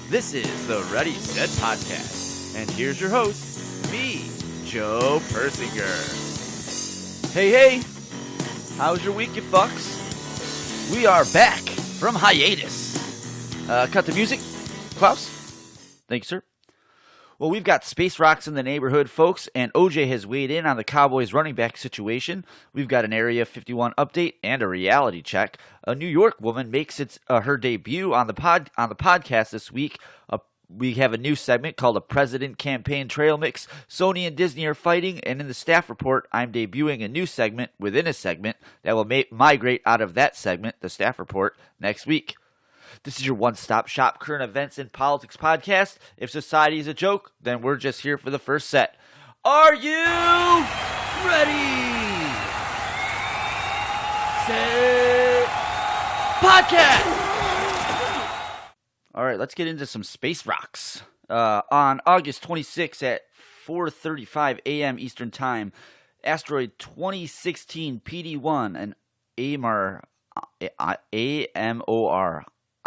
This is the Ready Set Podcast, and here's your host, me, Joe Persinger. Hey, how's your week, you fucks? We are back from hiatus. Cut the music, Klaus. Thank you, sir. Well, we've got space rocks in the neighborhood, folks, and OJ has weighed in on the Cowboys running back situation. We've got an Area 51 update and a reality check. A New York woman makes her debut on the podcast this week. We have a new segment called a President Campaign Trail Mix. Sony and Disney are fighting, and in the staff report, I'm debuting a new segment within a segment that will migrate out of that segment, the staff report, next week. This is your one-stop shop current events and politics podcast. If society is a joke, then we're just here for the first set. Are you ready? Set podcast! All right, let's get into some space rocks. On August 26th at 4:35 a.m. Eastern Time, asteroid 2016 PD1, an AMOR,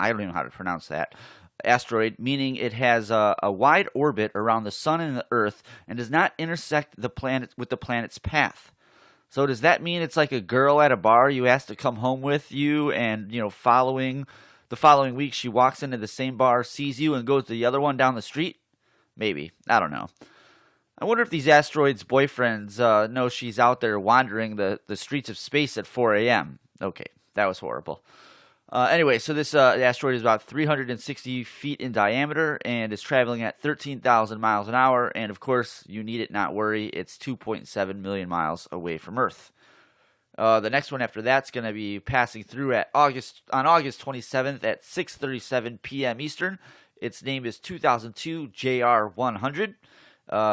I don't even know how to pronounce that, asteroid, meaning it has a wide orbit around the sun and the Earth and does not intersect the planet with the planet's path. So does that mean it's like a girl at a bar you ask to come home with you, and following week she walks into the same bar, sees you, and goes to the other one down the street? Maybe. I don't know. I wonder if these asteroids' boyfriends know she's out there wandering the streets of space at 4 a.m. Okay, that was horrible. Anyway, so this asteroid is about 360 feet in diameter and is traveling at 13,000 miles an hour. And of course, you need it not worry, it's 2.7 million miles away from Earth. The next one after that's going to be passing through on August 27th at 6:37 p.m. Eastern. Its name is 2002 JR100.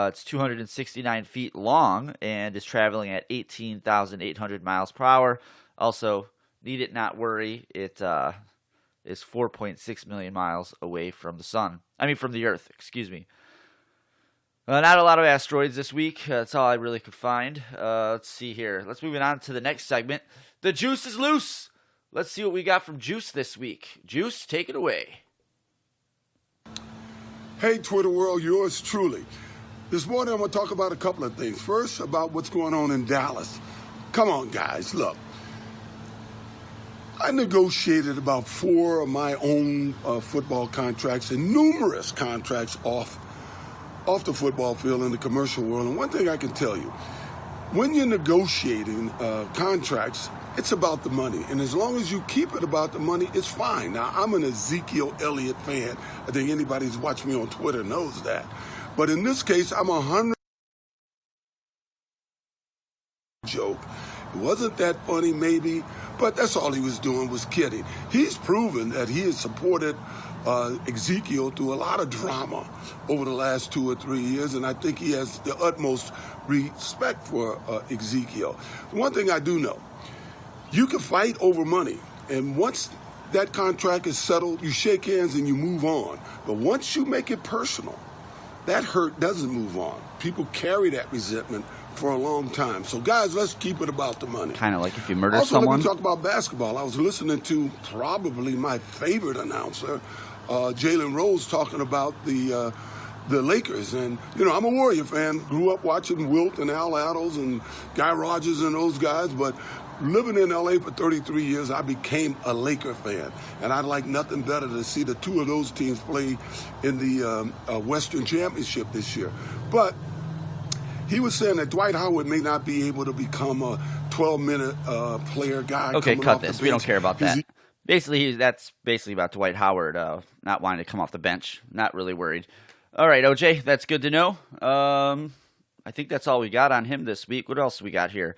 It's 269 feet long and is traveling at 18,800 miles per hour. Also, need it not worry, it is 4.6 million miles away from from the Earth, excuse me. Not a lot of asteroids this week. That's all I really could find. Let's see here. Let's move on to the next segment. The juice is loose. Let's see what we got from Juice this week. Juice, take it away. Hey, Twitter world, yours truly. This morning I'm going to talk about a couple of things. First, about what's going on in Dallas. Come on, guys, look. I negotiated about 4 of my own football contracts and numerous contracts off the football field in the commercial world. And one thing I can tell you, when you're negotiating contracts, it's about the money. And as long as you keep it about the money, it's fine. Now, I'm an Ezekiel Elliott fan. I think anybody who's watched me on Twitter knows that. But in this case, I'm 100 joke. It wasn't that funny, maybe, but that's all he was doing, was kidding. He's proven that he has supported Ezekiel through a lot of drama over the last 2 or 3 years, and I think he has the utmost respect for Ezekiel. One thing I do know, you can fight over money, and once that contract is settled, you shake hands and you move on. But once you make it personal, that hurt doesn't move on. People carry that resentment for a long time. So, guys, let's keep it about the money. Kind of like if you murder also, someone. Also, let me talk about basketball. I was listening to probably my favorite announcer, Jalen Rose, talking about the Lakers. And, I'm a Warrior fan. Grew up watching Wilt and Al Attles and Guy Rogers and those guys. But living in L.A. for 33 years, I became a Laker fan. And I'd like nothing better to see the 2 of those teams play in the Western Championship this year. But he was saying that Dwight Howard may not be able to become a 12-minute player guy. Okay, cut this. We don't care about that. That's basically about Dwight Howard not wanting to come off the bench. Not really worried. All right, OJ, that's good to know. I think that's all we got on him this week. What else we got here?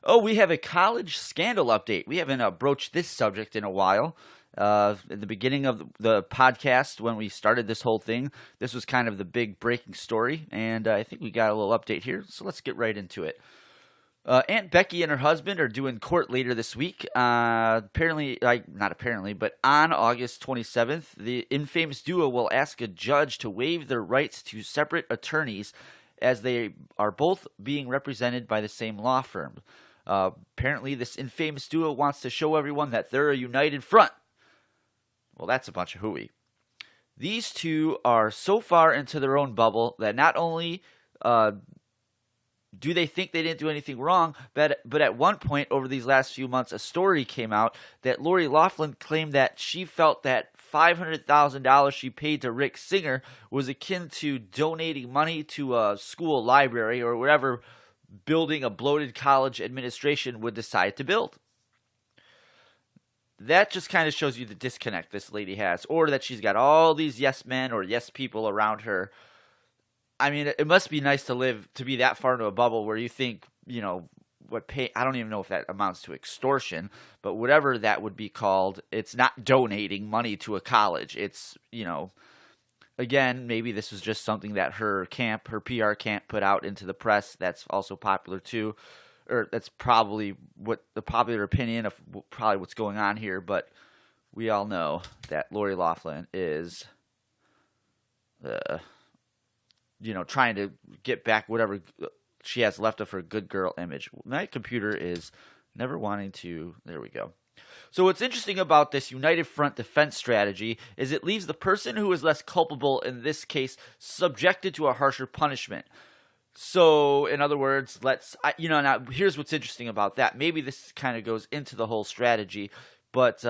Oh, we have a college scandal update. We haven't broached this subject in a while. At the beginning of the podcast, when we started this whole thing, this was kind of the big breaking story, and I think we got a little update here, so let's get right into it. Aunt Becky and her husband are due in court later this week. Not apparently, but on August 27th, the infamous duo will ask a judge to waive their rights to separate attorneys as they are both being represented by the same law firm. Apparently, this infamous duo wants to show everyone that they're a united front. Well, that's a bunch of hooey. These two are so far into their own bubble that not only uh, do they think they didn't do anything wrong, but at one point over these last few months, a story came out that Lori Loughlin claimed that she felt that $500,000 she paid to Rick Singer was akin to donating money to a school library or whatever building a bloated college administration would decide to build. That just kind of shows you the disconnect this lady has, or that she's got all these yes men or yes people around her. I mean, it must be nice to be that far into a bubble where you think, I don't even know if that amounts to extortion, but whatever that would be called, it's not donating money to a college. It's, again, maybe this was just something that her PR camp put out into the press that's also popular too. Or that's probably what the popular opinion of probably what's going on here, but we all know that Lori Loughlin is, trying to get back whatever she has left of her good girl image. My computer is never wanting to. There we go. So what's interesting about this United Front defense strategy is it leaves the person who is less culpable in this case subjected to a harsher punishment. So, in other words, now here's what's interesting about that. Maybe this kind of goes into the whole strategy, but,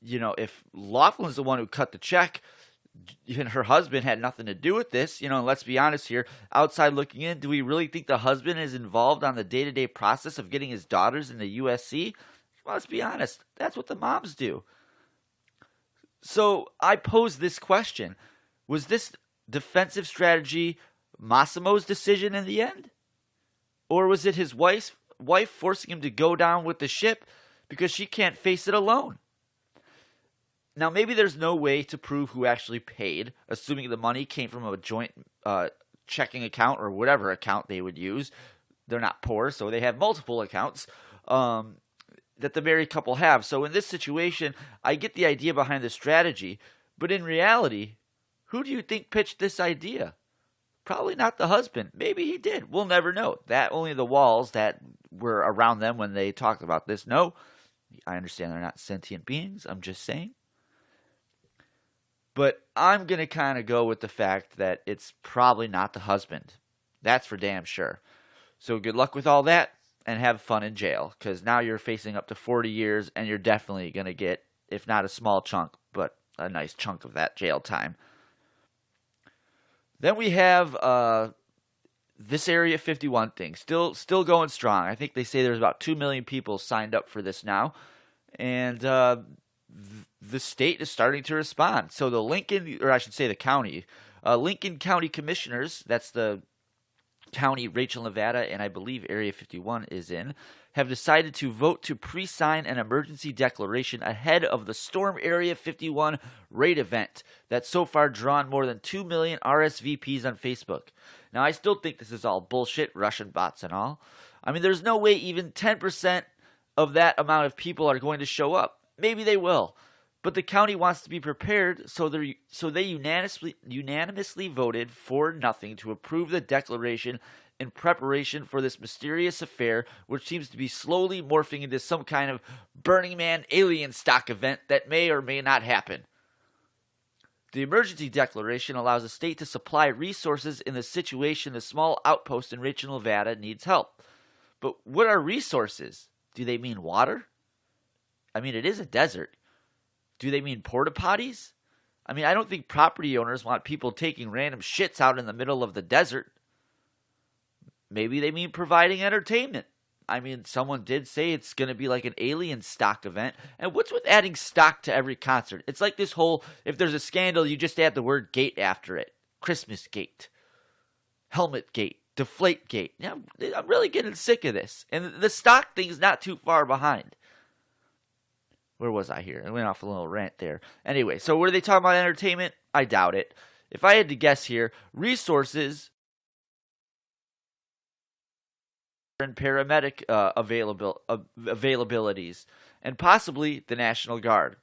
if Laughlin's the one who cut the check, and her husband had nothing to do with this, let's be honest here, outside looking in, do we really think the husband is involved on the day-to-day process of getting his daughters into USC? Well, let's be honest, that's what the moms do. So, I pose this question. Was this defensive strategy Massimo's decision in the end? Or was it his wife forcing him to go down with the ship because she can't face it alone? Now, maybe there's no way to prove who actually paid, assuming the money came from a joint checking account or whatever account they would use. They're not poor, so they have multiple accounts that the married couple have. So in this situation, I get the idea behind the strategy, but in reality, who do you think pitched this idea? Probably not the husband. Maybe he did. We'll never know. That only the walls that were around them when they talked about this know. I understand they're not sentient beings. I'm just saying. But I'm going to kind of go with the fact that it's probably not the husband. That's for damn sure. So good luck with all that and have fun in jail. Because now you're facing up to 40 years and you're definitely going to get, if not a small chunk, but a nice chunk of that jail time. Then we have this Area 51 thing, still going strong. I think they say there's about 2 million people signed up for this now, and the state is starting to respond. So the the county, Lincoln County Commissioners, that's the county Rachel, Nevada, and I believe Area 51 is in, have decided to vote to pre-sign an emergency declaration ahead of the Storm Area 51 raid event that's so far drawn more than 2 million RSVPs on Facebook. Now, I still think this is all bullshit, Russian bots and all. I mean, there's no way even 10% of that amount of people are going to show up. Maybe they will. But the county wants to be prepared, so they unanimously voted 4-0 to approve the declaration in preparation for this mysterious affair, which seems to be slowly morphing into some kind of Burning Man alien stock event that may or may not happen. The emergency declaration allows the state to supply resources in the situation the small outpost in Rachel, Nevada needs help. But what are resources? Do they mean water? I mean, it is a desert. Do they mean porta potties? I mean, I don't think property owners want people taking random shits out in the middle of the desert. Maybe they mean providing entertainment. I mean, someone did say it's going to be like an alien stock event. And what's with adding stock to every concert? It's like this whole, if there's a scandal, you just add the word gate after it. Christmas gate. Helmet gate. Deflate gate. Yeah, I'm really getting sick of this. And the stock thing's not too far behind. Where was I here? I went off a little rant there. Anyway, so were they talking about entertainment? I doubt it. If I had to guess here, resources and paramedic availabilities, and possibly the National Guard.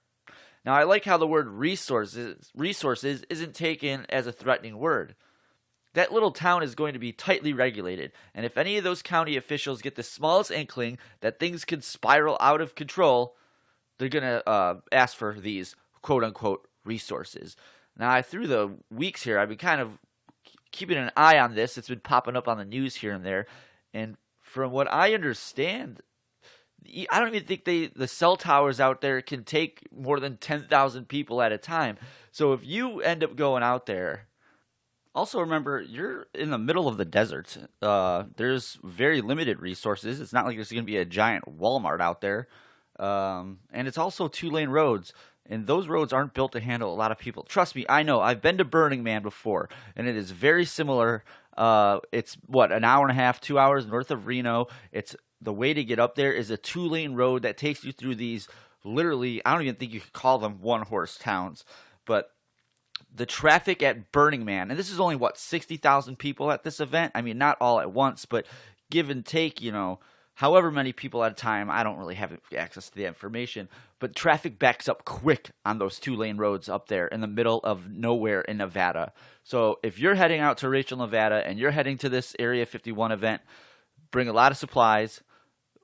Now, I like how the word resources isn't taken as a threatening word. That little town is going to be tightly regulated, and if any of those county officials get the smallest inkling that things could spiral out of control, they're going to ask for these quote-unquote resources. Now, through the weeks here, I've been kind of keeping an eye on this. It's been popping up on the news here and there. And from what I understand, I don't even think the cell towers out there can take more than 10,000 people at a time. So if you end up going out there, also remember, you're in the middle of the desert. There's very limited resources. It's not like there's going to be a giant Walmart out there. And it's also 2-lane roads. And those roads aren't built to handle a lot of people. Trust me, I know. I've been to Burning Man before, and it is very similar. It's, an hour and a half, 2 hours north of Reno. The way to get up there is a 2-lane road that takes you through these, literally, I don't even think you could call them one-horse towns. But the traffic at Burning Man, and this is only, 60,000 people at this event? I mean, not all at once, but give and take, however many people at a time. I don't really have access to the information, but traffic backs up quick on those 2-lane roads up there in the middle of nowhere in Nevada. So if you're heading out to Rachel, Nevada, and you're heading to this Area 51 event, bring a lot of supplies,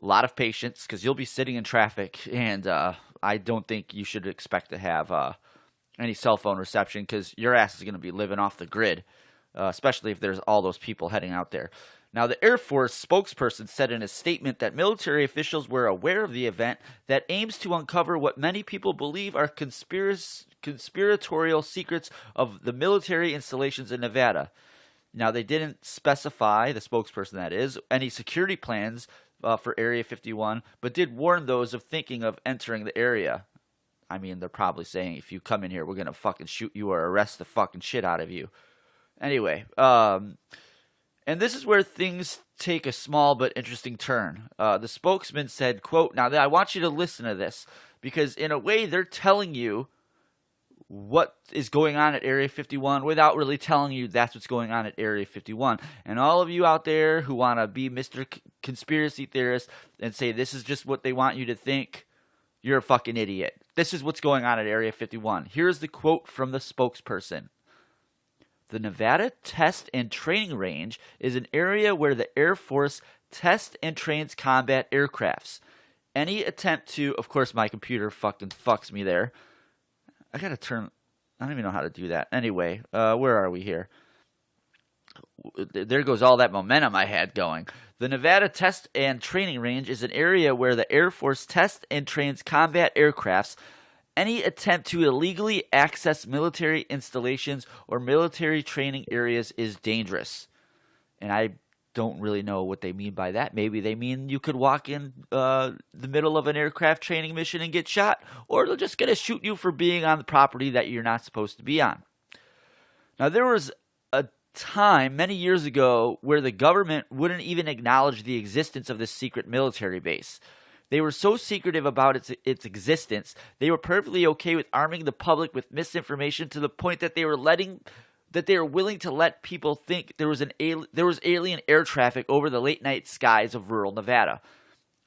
a lot of patience, because you'll be sitting in traffic, and I don't think you should expect to have any cell phone reception, because your ass is going to be living off the grid, especially if there's all those people heading out there. Now, the Air Force spokesperson said in a statement that military officials were aware of the event that aims to uncover what many people believe are conspiratorial secrets of the military installations in Nevada. Now, they didn't specify, the spokesperson that is, any security plans for Area 51, but did warn those of thinking of entering the area. I mean, they're probably saying, if you come in here, we're going to fucking shoot you or arrest the fucking shit out of you. Anyway, and this is where things take a small but interesting turn. The spokesman said, quote, now I want you to listen to this, because in a way they're telling you what is going on at Area 51 without really telling you that's what's going on at Area 51. And all of you out there who want to be Mr. Conspiracy Theorist and say this is just what they want you to think, you're a fucking idiot. This is what's going on at Area 51. Here's the quote from the spokesperson. The Nevada Test and Training Range is an area where the Air Force tests and trains combat aircrafts. Any attempt to, of course my computer fucking fucks me there. I don't even know how to do that. Anyway, where are we here? There goes all that momentum I had going. The Nevada Test and Training Range is an area where the Air Force tests and trains combat aircrafts. Any attempt to illegally access military installations or military training areas is dangerous. And I don't really know what they mean by that. Maybe they mean you could walk in the middle of an aircraft training mission and get shot, or they're just going to shoot you for being on the property that you're not supposed to be on. Now, there was a time many years ago where the government wouldn't even acknowledge the existence of this secret military base. They were so secretive about its existence, they were perfectly okay with arming the public with misinformation to the point that they were willing to let people think there was alien air traffic over the late night skies of rural Nevada.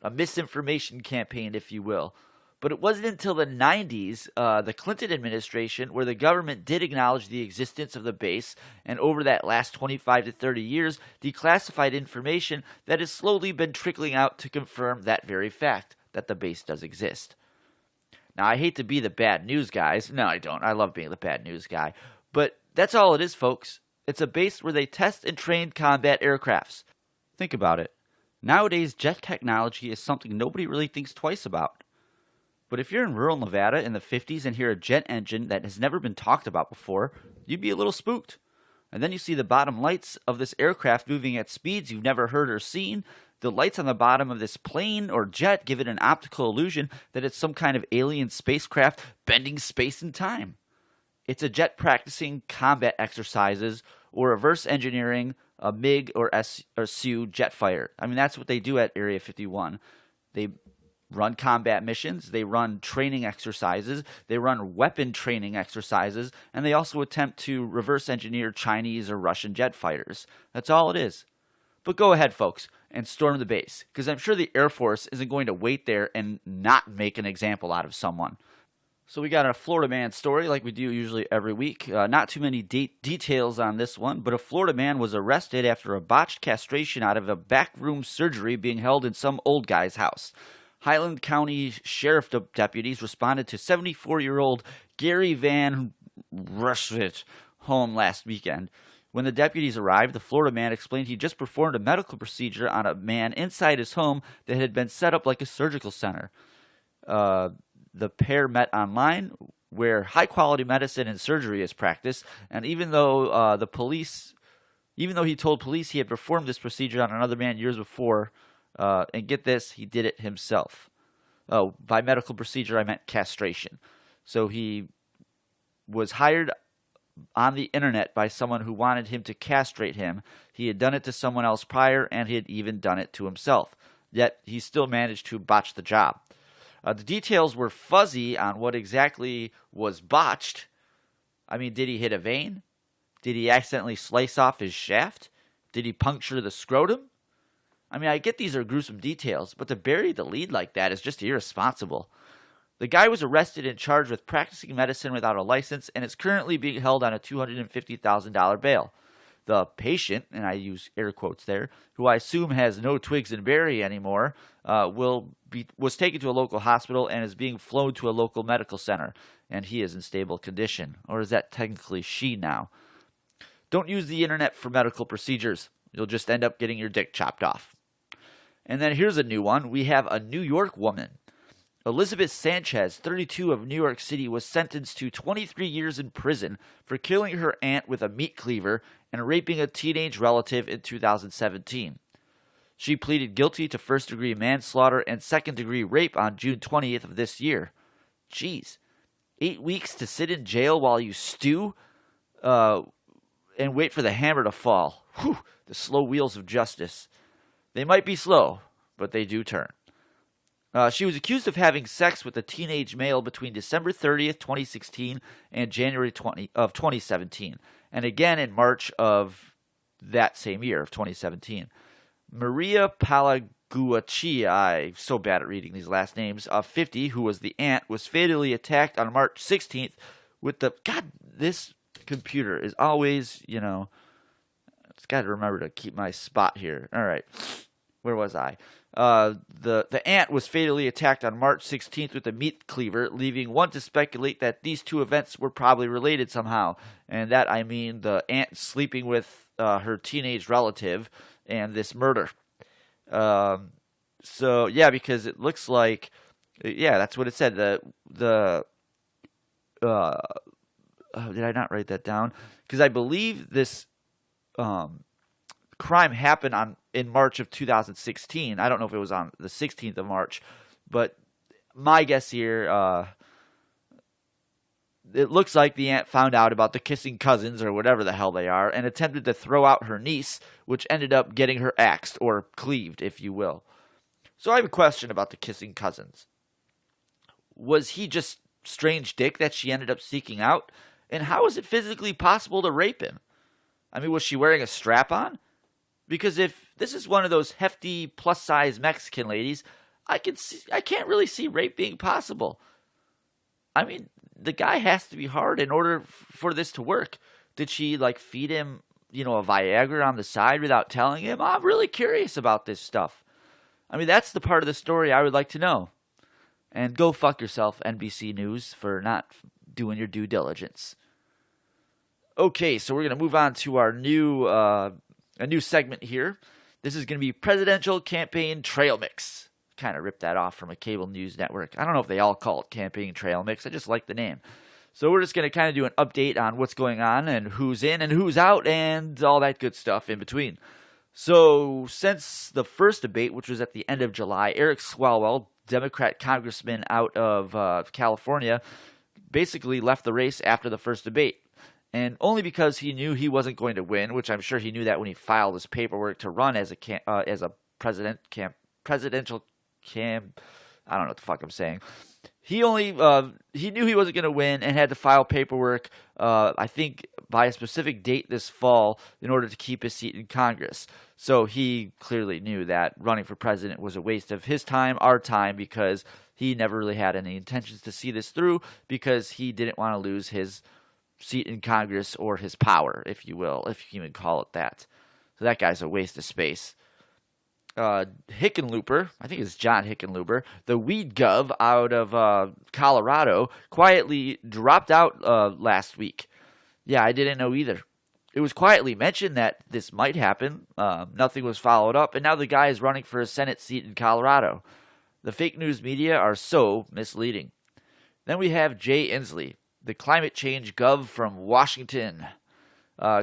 A misinformation campaign, if you will. But it wasn't until the 90s, the Clinton administration, where the government did acknowledge the existence of the base, and over that last 25 to 30 years, declassified information that has slowly been trickling out to confirm that very fact, that the base does exist. Now, I hate to be the bad news guys. No, I don't. I love being the bad news guy. But that's all it is, folks. It's a base where they test and train combat aircrafts. Think about it. Nowadays, jet technology is something nobody really thinks twice about. But if you're in rural Nevada in the 50s and hear a jet engine that has never been talked about before, you'd be a little spooked. And then you see the bottom lights of this aircraft moving at speeds you've never heard or seen. The lights on the bottom of this plane or jet give it an optical illusion that it's some kind of alien spacecraft bending space and time. It's a jet practicing combat exercises or reverse engineering a MiG or Su jet fighter. I mean, that's what they do at Area 51. They run combat missions, they run training exercises, they run weapon training exercises, and they also attempt to reverse engineer Chinese or Russian jet fighters. That's all it is. But go ahead, folks, and storm the base, because I'm sure the Air Force isn't going to wait there and not make an example out of someone. So we got a Florida man story like we do usually every week. Not too many details on this one, but a Florida man was arrested after a botched castration out of a backroom surgery being held in some old guy's house. Highland County Sheriff deputies responded to 74-year-old Gary Van Rushvich home last weekend. When the deputies arrived, the Florida man explained he just performed a medical procedure on a man inside his home that had been set up like a surgical center. The pair met online, where high-quality medicine and surgery is practiced, and even though he told police he had performed this procedure on another man years before, and get this, he did it himself. Oh, by medical procedure, I meant castration. So he was hired on the internet by someone who wanted him to castrate him. He had done it to someone else prior, and he had even done it to himself. Yet he still managed to botch the job. The details were fuzzy on what exactly was botched. I mean, did he hit a vein? Did he accidentally slice off his shaft? Did he puncture the scrotum? I mean, I get these are gruesome details, but to bury the lead like that is just irresponsible. The guy was arrested and charged with practicing medicine without a license and is currently being held on a $250,000 bail. The patient, and I use air quotes there, who I assume has no twigs and berry anymore, was taken to a local hospital and is being flown to a local medical center, and he is in stable condition. Or is that technically she now? Don't use the internet for medical procedures. You'll just end up getting your dick chopped off. And then here's a new one. We have a New York woman. Elizabeth Sanchez, 32, of New York City, was sentenced to 23 years in prison for killing her aunt with a meat cleaver and raping a teenage relative in 2017. She pleaded guilty to first-degree manslaughter and second-degree rape on June 20th of this year. Jeez. 8 weeks to sit in jail while you stew and wait for the hammer to fall. Whew, the slow wheels of justice. They might be slow, but they do turn. She was accused of having sex with a teenage male between December 30th, 2016 and January 2017, and again in March of that same year of 2017. Maria Palaguacci, I'm so bad at reading these last names, 50, who was the aunt, was fatally attacked on March 16th with the... God, this computer is always, it's got to remember to keep my spot here. All right, where was I? The aunt was fatally attacked on March 16th with a meat cleaver, leaving one to speculate that these two events were probably related somehow. And that, I mean, the aunt sleeping with her teenage relative and this murder. So, yeah, because it looks like, yeah, that's what it said. Did I not write that down? Because I believe this crime happened in March of 2016. I don't know if it was on the 16th of March, but my guess here, it looks like the aunt found out about the kissing cousins or whatever the hell they are and attempted to throw out her niece, which ended up getting her axed or cleaved, if you will. So I have a question about the kissing cousins. Was he just strange dick that she ended up seeking out? And how is it physically possible to rape him? I mean, was she wearing a strap-on? Because if this is one of those hefty, plus-size Mexican ladies, I can't really see rape being possible. I mean, the guy has to be hard in order for this to work. Did she, feed him, a Viagra on the side without telling him? I'm really curious about this stuff. I mean, that's the part of the story I would like to know. And go fuck yourself, NBC News, for not doing your due diligence. Okay, so we're going to move on to our new segment here. This is going to be Presidential Campaign Trail Mix. Kind of ripped that off from a cable news network. I don't know if they all call it Campaign Trail Mix. I just like the name. So we're just going to kind of do an update on what's going on and who's in and who's out and all that good stuff in between. So since the first debate, which was at the end of July, Eric Swalwell, Democrat congressman out of California, basically left the race after the first debate. And only because he knew he wasn't going to win, which I'm sure he knew that when he filed his paperwork to run as a presidential I don't know what the fuck I'm saying. He knew he wasn't going to win and had to file paperwork, I think, by a specific date this fall in order to keep his seat in Congress. So he clearly knew that running for president was a waste of his time, our time, because he never really had any intentions to see this through because he didn't want to lose his seat in Congress or his power, if you will, if you can even call it that. So that guy's a waste of space. Hickenlooper, I think it's John Hickenlooper, the weed gov out of Colorado, quietly dropped out last week. Yeah, I didn't know either. It was quietly mentioned that this might happen. Nothing was followed up, and now the guy is running for a Senate seat in Colorado. The fake news media are so misleading. Then we have Jay Inslee, the climate change gov from Washington.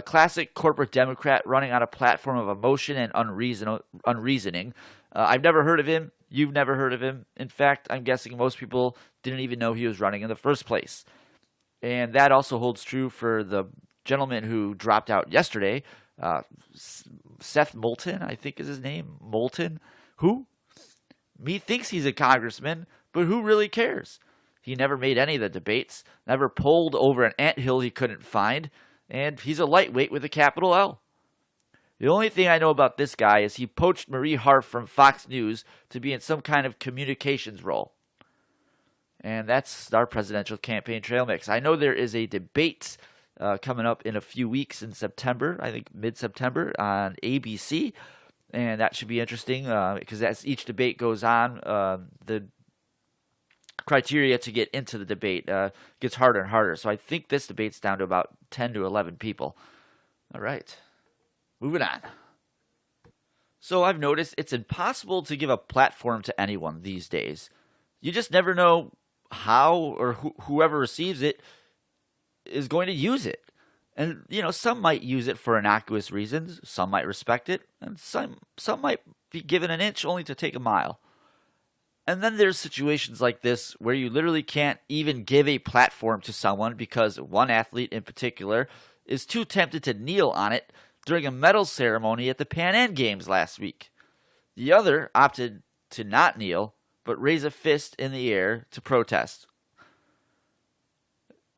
Classic corporate Democrat running on a platform of emotion and unreasoning. I've never heard of him. You've never heard of him. In fact, I'm guessing most people didn't even know he was running in the first place. And that also holds true for the gentleman who dropped out yesterday, Seth Moulton, I think is his name. Moulton? Who? Me thinks he's a congressman, but who really cares? He never made any of the debates, never polled over an anthill he couldn't find, and he's a lightweight with a capital L. The only thing I know about this guy is he poached Marie Harf from Fox News to be in some kind of communications role. And that's our presidential campaign trail mix. I know there is a debate coming up in a few weeks in September, I think mid-September, on ABC. And that should be interesting because as each debate goes on, the criteria to get into the debate gets harder and harder. So I think this debate's down to about 10 to 11 people. All right. Moving on. So I've noticed it's impossible to give a platform to anyone these days. You just never know how or whoever receives it is going to use it. And, some might use it for innocuous reasons, some might respect it, and some might be given an inch only to take a mile. And then there's situations like this where you literally can't even give a platform to someone because one athlete in particular is too tempted to kneel on it during a medal ceremony at the Pan Am Games last week. The other opted to not kneel, but raise a fist in the air to protest.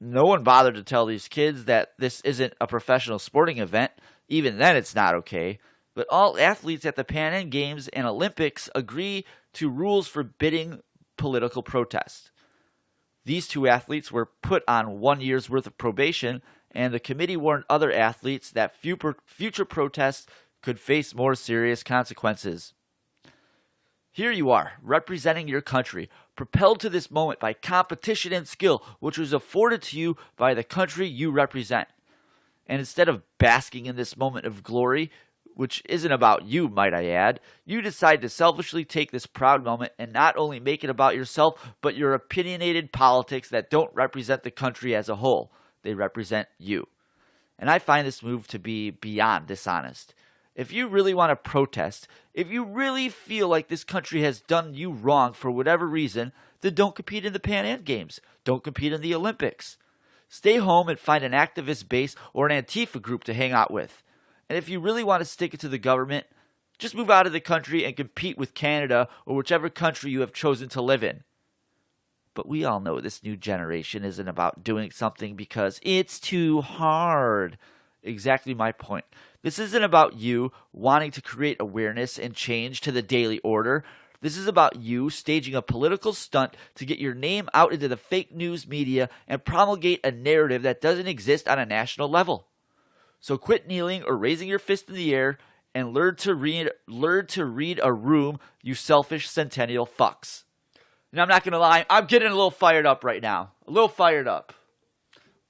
No one bothered to tell these kids that this isn't a professional sporting event. Even then, it's not okay. But all athletes at the Pan Am Games and Olympics agree to rules forbidding political protest. These two athletes were put on 1 year's worth of probation, and the committee warned other athletes that future protests could face more serious consequences. Here you are, representing your country, propelled to this moment by competition and skill, which was afforded to you by the country you represent. And instead of basking in this moment of glory, which isn't about you, might I add, you decide to selfishly take this proud moment and not only make it about yourself, but your opinionated politics that don't represent the country as a whole. They represent you. And I find this move to be beyond dishonest. If you really want to protest, if you really feel like this country has done you wrong for whatever reason, then don't compete in the Pan Am Games. Don't compete in the Olympics. Stay home and find an activist base or an Antifa group to hang out with. And if you really want to stick it to the government, just move out of the country and compete with Canada or whichever country you have chosen to live in. But we all know this new generation isn't about doing something because it's too hard. Exactly my point. This isn't about you wanting to create awareness and change to the daily order. This is about you staging a political stunt to get your name out into the fake news media and promulgate a narrative that doesn't exist on a national level. So quit kneeling or raising your fist in the air and learn to read a room, you selfish centennial fucks. And I'm not going to lie, I'm getting a little fired up right now. A little fired up.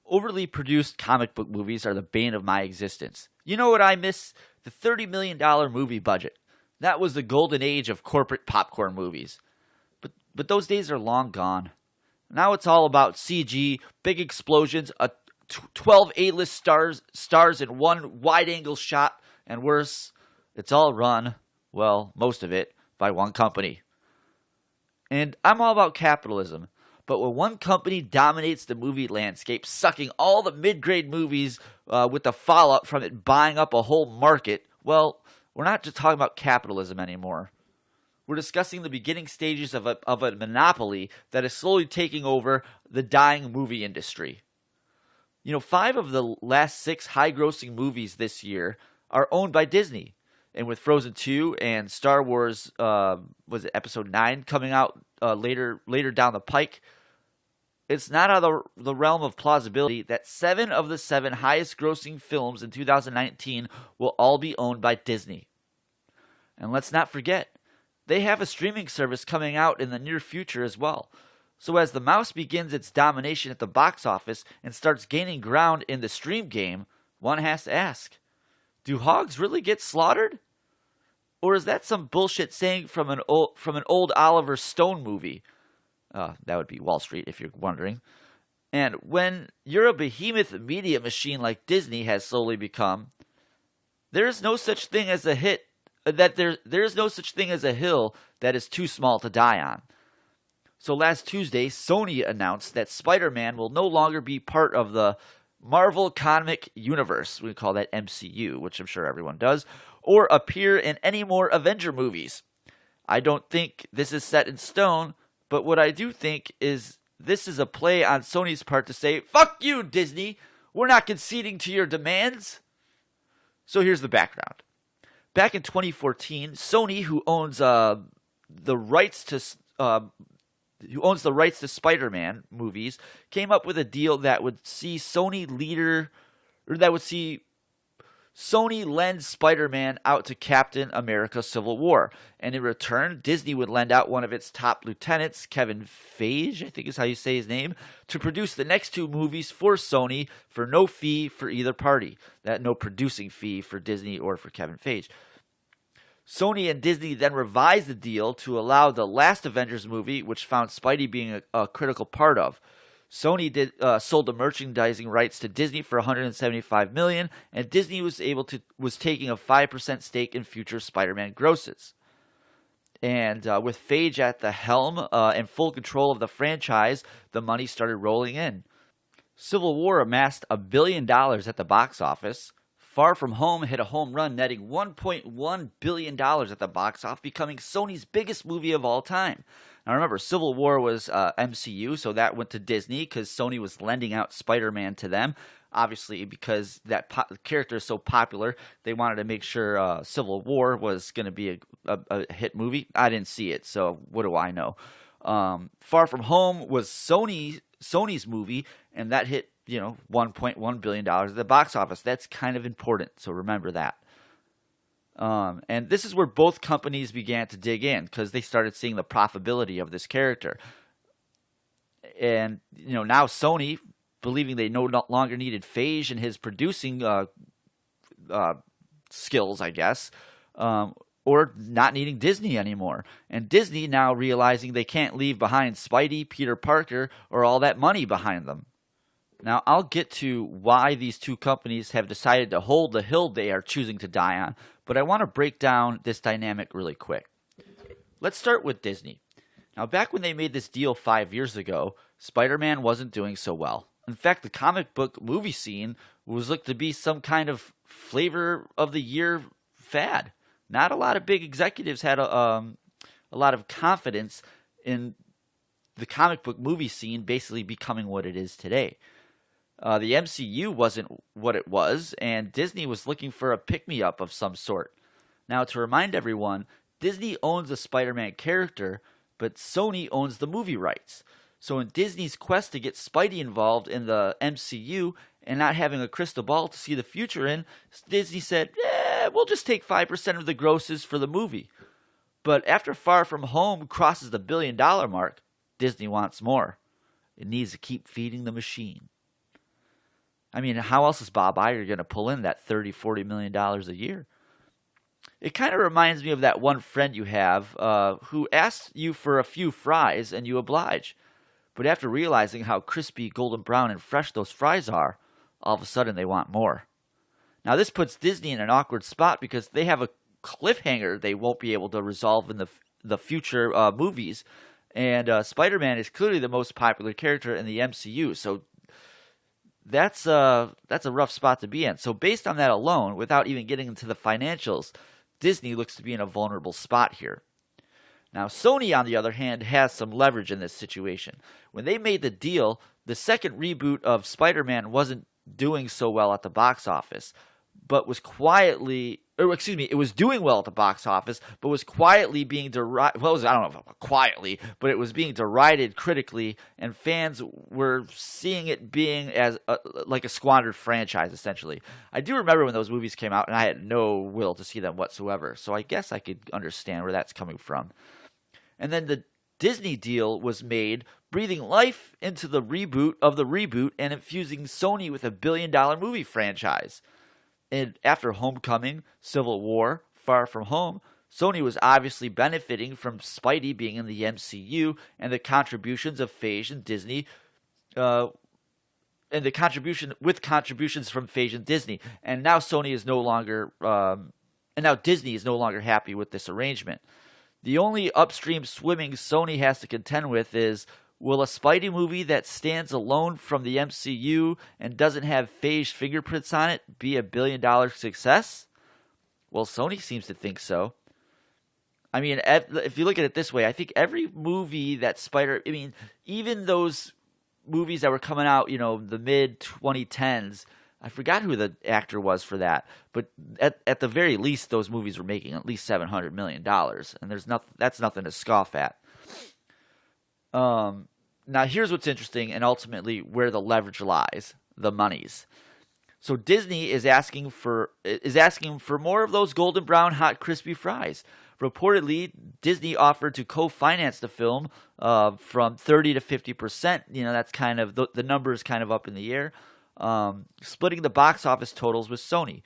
Overly produced comic book movies are the bane of my existence. You know what I miss? The $30 million movie budget. That was the golden age of corporate popcorn movies. But those days are long gone. Now it's all about CG, big explosions, 12 A-list stars in one wide-angle shot, and worse, it's all run, well, most of it, by one company. And I'm all about capitalism. But when one company dominates the movie landscape, sucking all the mid-grade movies with the fallout from it buying up a whole market, well, we're not just talking about capitalism anymore. We're discussing the beginning stages of a monopoly that is slowly taking over the dying movie industry. 5 of the last 6 high-grossing movies this year are owned by Disney. And with Frozen 2 and Star Wars, was it Episode 9 coming out later down the pike, it's not out of the realm of plausibility that 7 of the 7 highest grossing films in 2019 will all be owned by Disney. And let's not forget, they have a streaming service coming out in the near future as well. So as the mouse begins its domination at the box office and starts gaining ground in the stream game, one has to ask, do hogs really get slaughtered? Or is that some bullshit saying from an old Oliver Stone movie? That would be Wall Street, if you're wondering. And when you're a behemoth media machine like Disney has slowly become, there is no such thing as a hit. There is no such thing as a hill that is too small to die on. So last Tuesday, Sony announced that Spider-Man will no longer be part of the Marvel Comic Universe, we call that MCU, which I'm sure everyone does, or appear in any more Avenger movies. I don't think this is set in stone, but what I do think is this is a play on Sony's part to say, fuck you, Disney, we're not conceding to your demands. So here's the background. Back in 2014, Sony, who owns the rights to Spider-Man movies, came up with a deal that would see Sony lend Spider-Man out to Captain America Civil War. And in return, Disney would lend out one of its top lieutenants, Kevin Feige, I think is how you say his name, to produce the next two movies for Sony for no fee for either party. No producing fee for Disney or for Kevin Feige. Sony and Disney then revised the deal to allow the last Avengers movie, which found Spidey being a critical part of. Sony sold the merchandising rights to Disney for $175 million, and Disney was taking a 5% stake in future Spider-Man grosses. And with Feige at the helm and full control of the franchise, the money started rolling in. Civil War amassed $1 billion at the box office. Far From Home hit a home run, netting $1.1 billion at the box office, becoming Sony's biggest movie of all time. Now remember, Civil War was MCU, so that went to Disney because Sony was lending out Spider-Man to them. Obviously, because that character is so popular, they wanted to make sure Civil War was going to be a hit movie. I didn't see it, so what do I know? Far From Home was Sony's movie, and that hit $1.1 billion at the box office. That's kind of important, so remember that. And this is where both companies began to dig in because they started seeing the profitability of this character. And now Sony, believing they no longer needed Feige and his producing skills, I guess, or not needing Disney anymore. And Disney now realizing they can't leave behind Spidey, Peter Parker, or all that money behind them. Now, I'll get to why these two companies have decided to hold the hill they are choosing to die on, but I want to break down this dynamic really quick. Let's start with Disney. Now, back when they made this deal 5 years ago, Spider-Man wasn't doing so well. In fact, the comic book movie scene was looked to be some kind of flavor of the year fad. Not a lot of big executives had a lot of confidence in the comic book movie scene basically becoming what it is today. The MCU wasn't what it was, and Disney was looking for a pick-me-up of some sort. Now, to remind everyone, Disney owns the Spider-Man character, but Sony owns the movie rights. So in Disney's quest to get Spidey involved in the MCU and not having a crystal ball to see the future in, Disney said, we'll just take 5% of the grosses for the movie. But after Far From Home crosses the $1 billion mark, Disney wants more. It needs to keep feeding the machine. I mean, how else is Bob Iger going to pull in that $30-40 million a year? It kind of reminds me of that one friend you have who asks you for a few fries and you oblige. But after realizing how crispy, golden brown, and fresh those fries are, all of a sudden they want more. Now this puts Disney in an awkward spot because they have a cliffhanger they won't be able to resolve in the future movies. And Spider-Man is clearly the most popular character in the MCU, so that's a rough spot to be in. So based on that alone, without even getting into the financials, Disney looks to be in a vulnerable spot here. Now, Sony, on the other hand, has some leverage in this situation. When they made the deal, the second reboot of Spider-Man wasn't doing so well at the box office. but was quietly, or excuse me, it was doing well at the box office, but was quietly being derided. Well, I don't know if quietly, but it was being derided critically, and fans were seeing it being as like a squandered franchise, essentially. I do remember when those movies came out, and I had no will to see them whatsoever, so I guess I could understand where that's coming from. And then the Disney deal was made, breathing life into the reboot of the reboot and infusing Sony with $1 billion movie franchise. And after Homecoming, Civil War, Far From Home, Sony was obviously benefiting from Spidey being in the MCU and the contributions of Phage and Disney, contributions from Phage and Disney. And now Disney is no longer happy with this arrangement. The only upstream swimming Sony has to contend with is, will a Spidey movie that stands alone from the MCU and doesn't have Phage fingerprints on it be $1 billion success? Well, Sony seems to think so. I mean, if you look at it this way, I think every movie that even those movies that were coming out, the mid-2010s, I forgot who the actor was for that, but at the very least, those movies were making at least $700 million, and that's nothing to scoff at. Now, here's what's interesting, and ultimately where the leverage lies: the monies. So Disney is asking for more of those golden brown, hot, crispy fries. Reportedly, Disney offered to co-finance the film from 30 to 50%. That's kind of the number is kind of up in the air. Splitting the box office totals with Sony.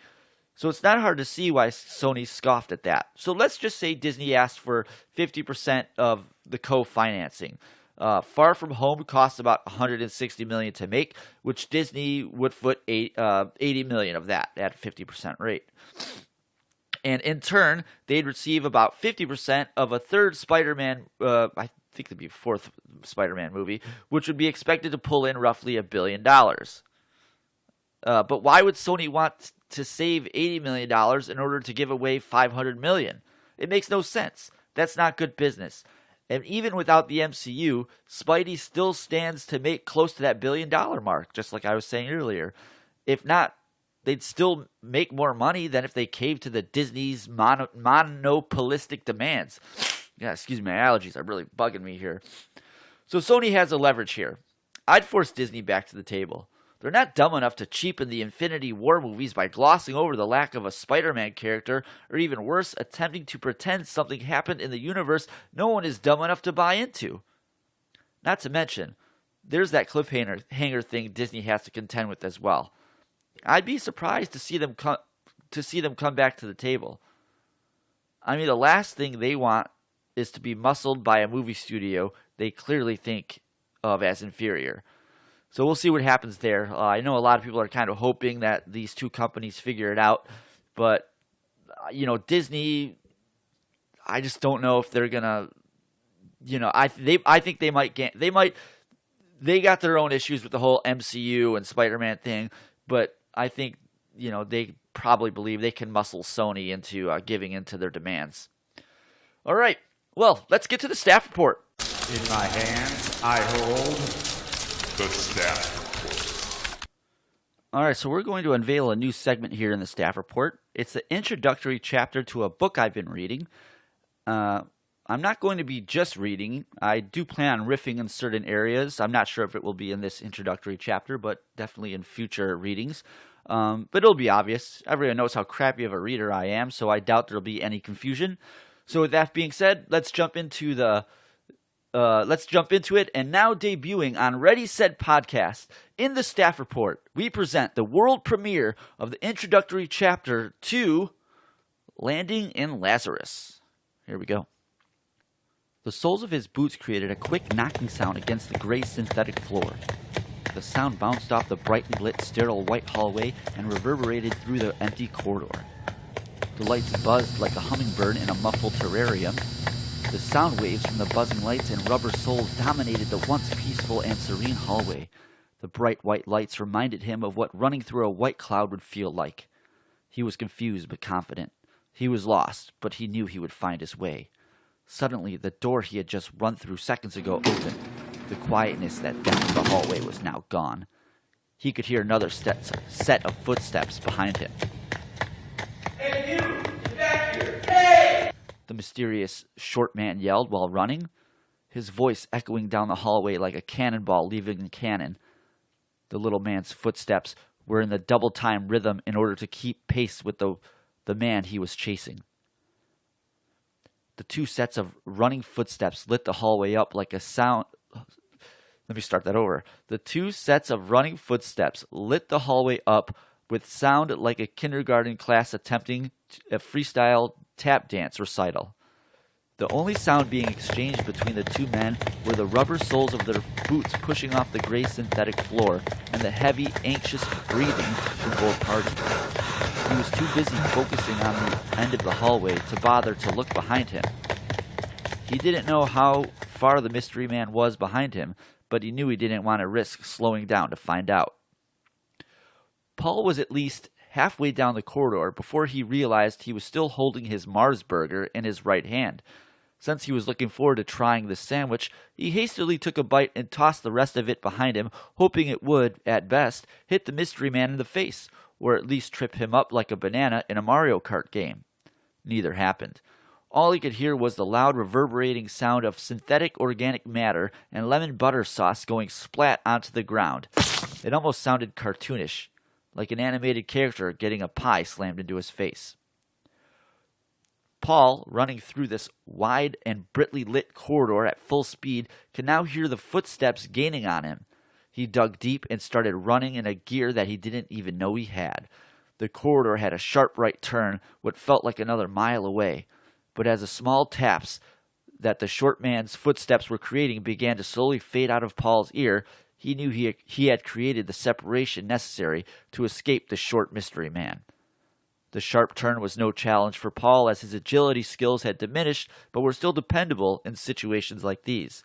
So it's not hard to see why Sony scoffed at that. So let's just say Disney asked for 50% of the co-financing. Far From Home cost about $160 million to make, which Disney would foot $80 million of that at a 50% rate. And in turn, they'd receive about 50% of a third Spider-Man, I think it'd be a fourth Spider-Man movie, which would be expected to pull in roughly $1 billion. But why would Sony want to save $80 million in order to give away $500 million? It makes no sense. That's not good business. And even without the MCU, Spidey still stands to make close to that $1 billion mark, just like I was saying earlier. If not, they'd still make more money than if they caved to the Disney's monopolistic demands. Yeah, excuse me, my allergies are really bugging me here. So Sony has a leverage here. I'd force Disney back to the table. They're not dumb enough to cheapen the Infinity War movies by glossing over the lack of a Spider-Man character, or even worse, attempting to pretend something happened in the universe no one is dumb enough to buy into. Not to mention, there's that cliffhanger thing Disney has to contend with as well. I'd be surprised to see them come back to the table. I mean, the last thing they want is to be muscled by a movie studio they clearly think of as inferior. So we'll see what happens there. I know a lot of people are kind of hoping that these two companies figure it out, but Disney, I just don't know if they're gonna. I think they might. They got their own issues with the whole MCU and Spider-Man thing, but I think they probably believe they can muscle Sony into giving into their demands. All right, well, let's get to the staff report. In my hands, I hold the staff report. All right, so we're going to unveil a new segment here in the staff report. It's the introductory chapter to a book I've been reading. I'm not going to be just reading. I do plan on riffing in certain areas. I'm not sure if it will be in this introductory chapter, but definitely in future readings. But it'll be obvious. Everyone knows how crappy of a reader I am, so I doubt there'll be any confusion. So with that being said, let's jump into it, and now debuting on Ready Set Podcast, in the staff report, we present the world premiere of the introductory chapter to Landing in Lazarus. Here we go. The soles of his boots created a quick knocking sound against the gray synthetic floor. The sound bounced off the brightly lit, sterile white hallway and reverberated through the empty corridor. The lights buzzed like a hummingbird in a muffled terrarium. The sound waves from the buzzing lights and rubber soles dominated the once peaceful and serene hallway. The bright white lights reminded him of what running through a white cloud would feel like. He was confused but confident. He was lost, but he knew he would find his way. Suddenly, the door he had just run through seconds ago opened. The quietness that deafened the hallway was now gone. He could hear another set of footsteps behind him. the mysterious short man yelled while running, his voice echoing down the hallway like a cannonball leaving a cannon. The little man's footsteps were in the double-time rhythm in order to keep pace with the man he was chasing. The two sets of running footsteps lit the hallway up like a sound. Let me start that over. The two sets of running footsteps lit the hallway up with sound like a kindergarten class attempting a freestyle tap dance recital. The only sound being exchanged between the two men were the rubber soles of their boots pushing off the gray synthetic floor and the heavy, anxious breathing from both parties. He was too busy focusing on the end of the hallway to bother to look behind him. He didn't know how far the mystery man was behind him, but he knew he didn't want to risk slowing down to find out. Paul was at least halfway down the corridor before he realized he was still holding his Mars burger in his right hand. Since he was looking forward to trying the sandwich, he hastily took a bite and tossed the rest of it behind him, hoping it would, at best, hit the mystery man in the face, or at least trip him up like a banana in a Mario Kart game. Neither happened. All he could hear was the loud reverberating sound of synthetic organic matter and lemon butter sauce going splat onto the ground. It almost sounded cartoonish, like an animated character getting a pie slammed into his face. Paul, running through this wide and brightly lit corridor at full speed, could now hear the footsteps gaining on him. He dug deep and started running in a gear that he didn't even know he had. The corridor had a sharp right turn, what felt like another mile away. But as the small taps that the short man's footsteps were creating began to slowly fade out of Paul's ear, he knew he had created the separation necessary to escape the short mystery man. The sharp turn was no challenge for Paul as his agility skills had diminished but were still dependable in situations like these.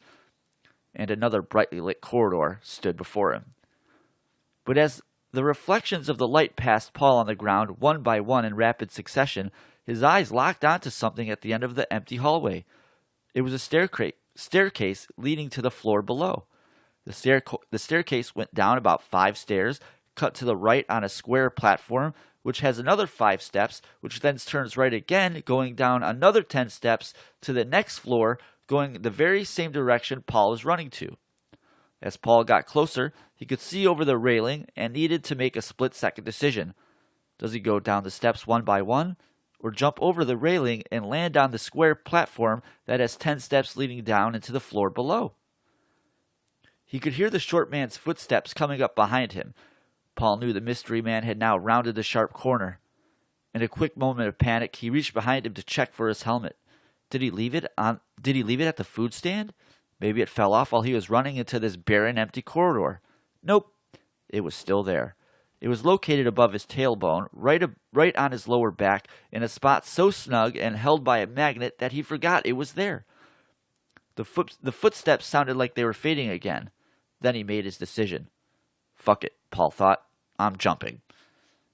And another brightly lit corridor stood before him. But as the reflections of the light passed Paul on the ground one by one in rapid succession, his eyes locked onto something at the end of the empty hallway. It was a staircase leading to the floor below. The staircase went down about 5 stairs, cut to the right on a square platform, which has another 5 steps, which then turns right again, going down another 10 steps to the next floor, going the very same direction Paul was running to. As Paul got closer, he could see over the railing and needed to make a split-second decision. Does he go down the steps one by one, or jump over the railing and land on the square platform that has 10 steps leading down into the floor below? He could hear the short man's footsteps coming up behind him. Paul knew the mystery man had now rounded the sharp corner. In a quick moment of panic, he reached behind him to check for his helmet. Did he leave it at the food stand? Maybe it fell off while he was running into this barren, empty corridor. Nope, it was still there. It was located above his tailbone, right on his lower back, in a spot so snug and held by a magnet that he forgot it was there. The footsteps sounded like they were fading again. Then he made his decision. Fuck it, Paul thought. I'm jumping.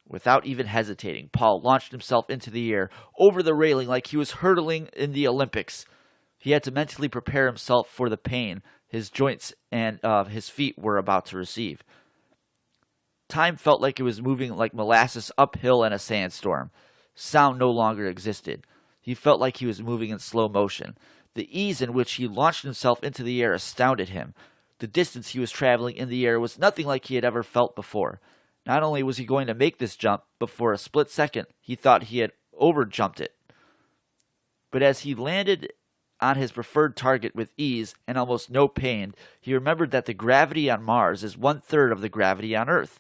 Without even hesitating, Paul launched himself into the air, over the railing like he was hurtling in the Olympics. He had to mentally prepare himself for the pain his joints and his feet were about to receive. Time felt like it was moving like molasses uphill in a sandstorm. Sound no longer existed. He felt like he was moving in slow motion. The ease in which he launched himself into the air astounded him. The distance he was traveling in the air was nothing like he had ever felt before. Not only was he going to make this jump, but for a split second he thought he had overjumped it. But as he landed on his preferred target with ease and almost no pain, he remembered that the gravity on Mars is 1/3 of the gravity on Earth.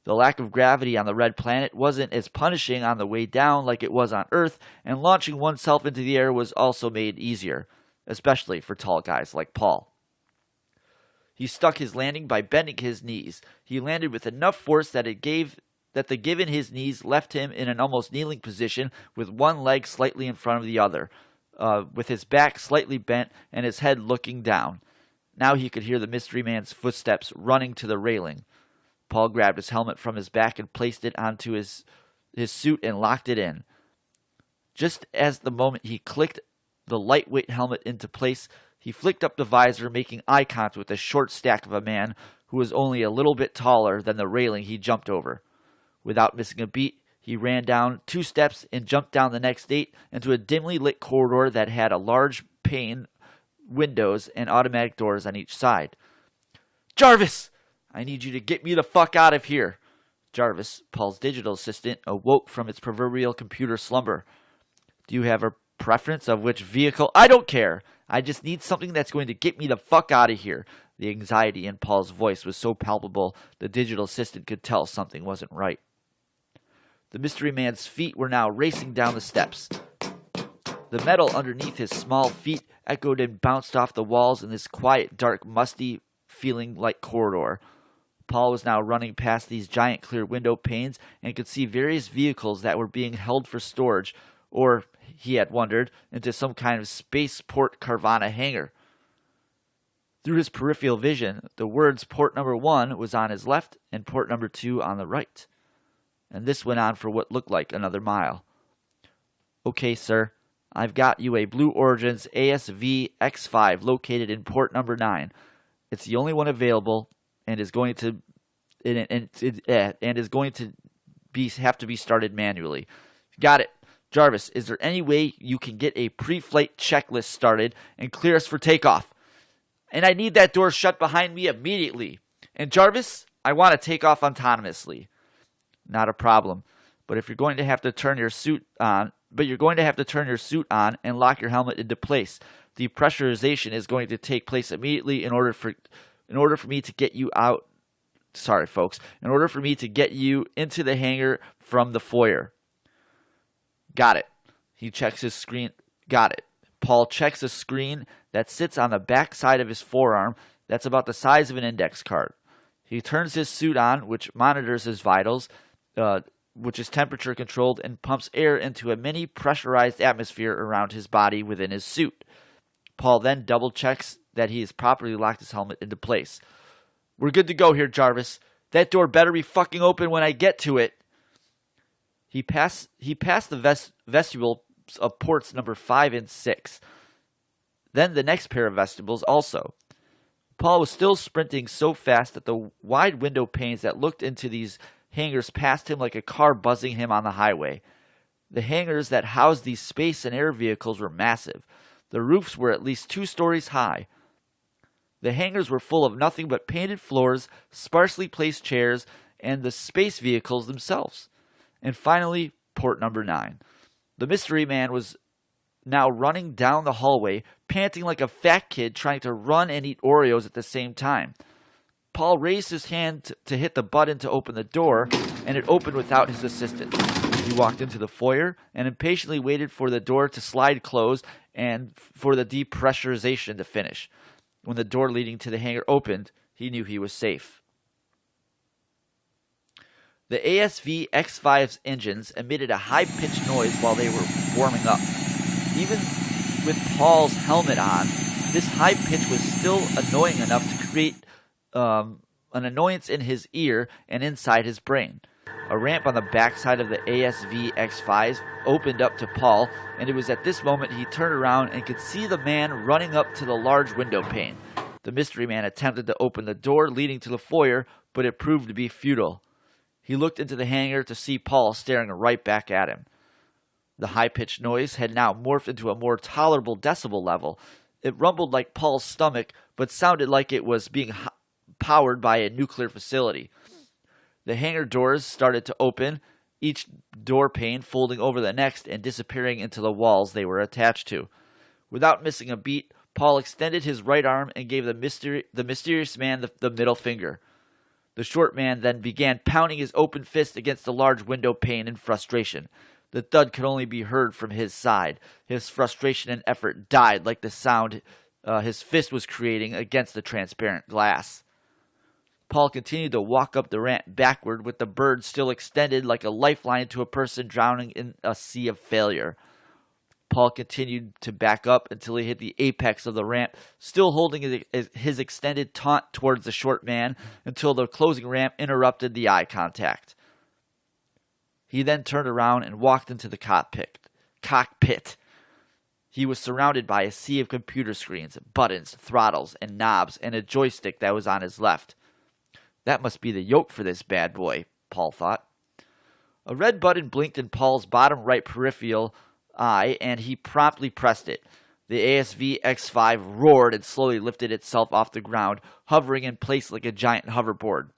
The lack of gravity on the red planet wasn't as punishing on the way down like it was on Earth, and launching oneself into the air was also made easier, especially for tall guys like Paul. He stuck his landing by bending his knees. He landed with enough force that the give in his knees left him in an almost kneeling position with one leg slightly in front of the other, with his back slightly bent and his head looking down. Now he could hear the mystery man's footsteps running to the railing. Paul grabbed his helmet from his back and placed it onto his suit and locked it in. Just as the moment he clicked the lightweight helmet into place, he flicked up the visor, making eye contact with the short stack of a man who was only a little bit taller than the railing he jumped over. Without missing a beat, He ran down 2 steps and jumped down the next 8 into a dimly lit corridor that had a large pane, windows, and automatic doors on each side. "Jarvis! I need you to get me the fuck out of here." Jarvis, Paul's digital assistant, awoke from its proverbial computer slumber. "Do you have a preference of which vehicle?" "I don't care. I just need something that's going to get me the fuck out of here." The anxiety in Paul's voice was so palpable, the digital assistant could tell something wasn't right. The mystery man's feet were now racing down the steps. The metal underneath his small feet echoed and bounced off the walls in this quiet, dark, musty feeling like corridor. Paul was now running past these giant clear window panes and could see various vehicles that were being held for storage, or, he had wondered, into some kind of spaceport Carvana hangar. Through his peripheral vision, the words port number 1 was on his left and port number 2 on the right. And this went on for what looked like another mile. "Okay, sir. I've got you a Blue Origin's ASV X5 located in port number 9. It's the only one available and is going to have to be started manually." "Got it. Jarvis, is there any way you can get a pre-flight checklist started and clear us for takeoff? And I need that door shut behind me immediately. And Jarvis, I want to take off autonomously." "Not a problem. But you're going to have to turn your suit on and lock your helmet into place. Depressurization is going to take place immediately in order for me to get you out. Sorry, folks. In order for me to get you into the hangar from the foyer." "Got it." He checks his screen. "Got it." Paul checks a screen that sits on the back side of his forearm that's about the size of an index card. He turns his suit on, which monitors his vitals, which is temperature controlled, and pumps air into a mini pressurized atmosphere around his body within his suit. Paul then double checks that he has properly locked his helmet into place. "We're good to go here, Jarvis. That door better be fucking open when I get to it." He passed the vestibule of ports number 5 and 6. Then the next pair of vestibules also. Paul was still sprinting so fast that the wide window panes that looked into these hangars passed him like a car buzzing him on the highway. The hangars that housed these space and air vehicles were massive. The roofs were at least 2 stories high. The hangars were full of nothing but painted floors, sparsely placed chairs, and the space vehicles themselves. And finally, port number 9. The mystery man was now running down the hallway, panting like a fat kid trying to run and eat Oreos at the same time. Paul raised his hand to hit the button to open the door, and it opened without his assistance. He walked into the foyer and impatiently waited for the door to slide closed and for the depressurization to finish. When the door leading to the hangar opened, he knew he was safe. The ASV X5's engines emitted a high-pitched noise while they were warming up. Even with Paul's helmet on, this high pitch was still annoying enough to create an annoyance in his ear and inside his brain. A ramp on the backside of the ASV X5 opened up to Paul, and it was at this moment he turned around and could see the man running up to the large window pane. The mystery man attempted to open the door leading to the foyer, but it proved to be futile. He looked into the hangar to see Paul staring right back at him. The high-pitched noise had now morphed into a more tolerable decibel level. It rumbled like Paul's stomach, but sounded like it was being powered by a nuclear facility. The hangar doors started to open, each door pane folding over the next and disappearing into the walls they were attached to. Without missing a beat, Paul extended his right arm and gave the mysterious man the middle finger. The short man then began pounding his open fist against the large window pane in frustration. The thud could only be heard from his side. His frustration and effort died like the sound his fist was creating against the transparent glass. Paul continued to walk up the ramp backward with the bird still extended like a lifeline to a person drowning in a sea of failure. Paul continued to back up until he hit the apex of the ramp, still holding his extended taunt towards the short man until the closing ramp interrupted the eye contact. He then turned around and walked into the cockpit. He was surrounded by a sea of computer screens, buttons, throttles, and knobs, and a joystick that was on his left. That must be the yoke for this bad boy, Paul thought. A red button blinked in Paul's bottom right peripheral eye, and he promptly pressed it. The ASV X5 roared and slowly lifted itself off the ground, hovering in place like a giant hoverboard.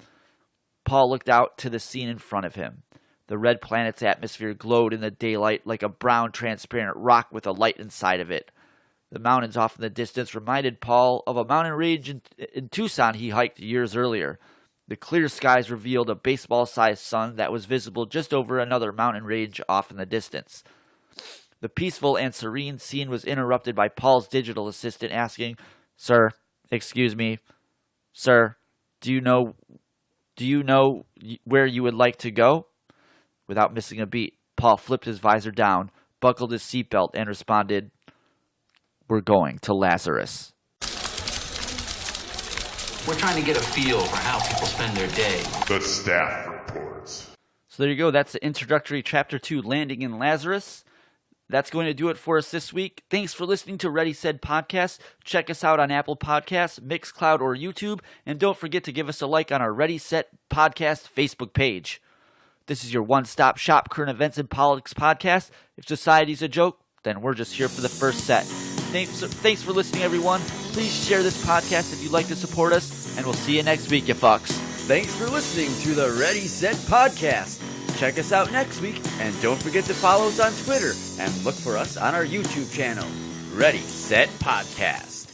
Paul looked out to the scene in front of him. The red planet's atmosphere glowed in the daylight like a brown, transparent rock with a light inside of it. The mountains off in the distance reminded Paul of a mountain range in Tucson he hiked years earlier. The clear skies revealed a baseball-sized sun that was visible just over another mountain range off in the distance. The peaceful and serene scene was interrupted by Paul's digital assistant asking, "Sir, excuse me, sir, do you know where you would like to go?" Without missing a beat, Paul flipped his visor down, buckled his seatbelt, and responded, "We're going to Lazarus." We're trying to get a feel for how people spend their day. The staff reports. So there you go. That's the introductory Chapter 2, Landing in Lazarus. That's going to do it for us this week. Thanks for listening to Ready Said Podcast. Check us out on Apple Podcasts, Mixcloud, or YouTube. And don't forget to give us a like on our Ready Set Podcast Facebook page. This is your one-stop shop current events and politics podcast. If society's a joke, then we're just here for the first set. Thanks for listening, everyone. Please share this podcast if you'd like to support us, and we'll see you next week, you fucks. Thanks for listening to the Ready Set Podcast. Check us out next week, and don't forget to follow us on Twitter and look for us on our YouTube channel, Ready Set Podcast.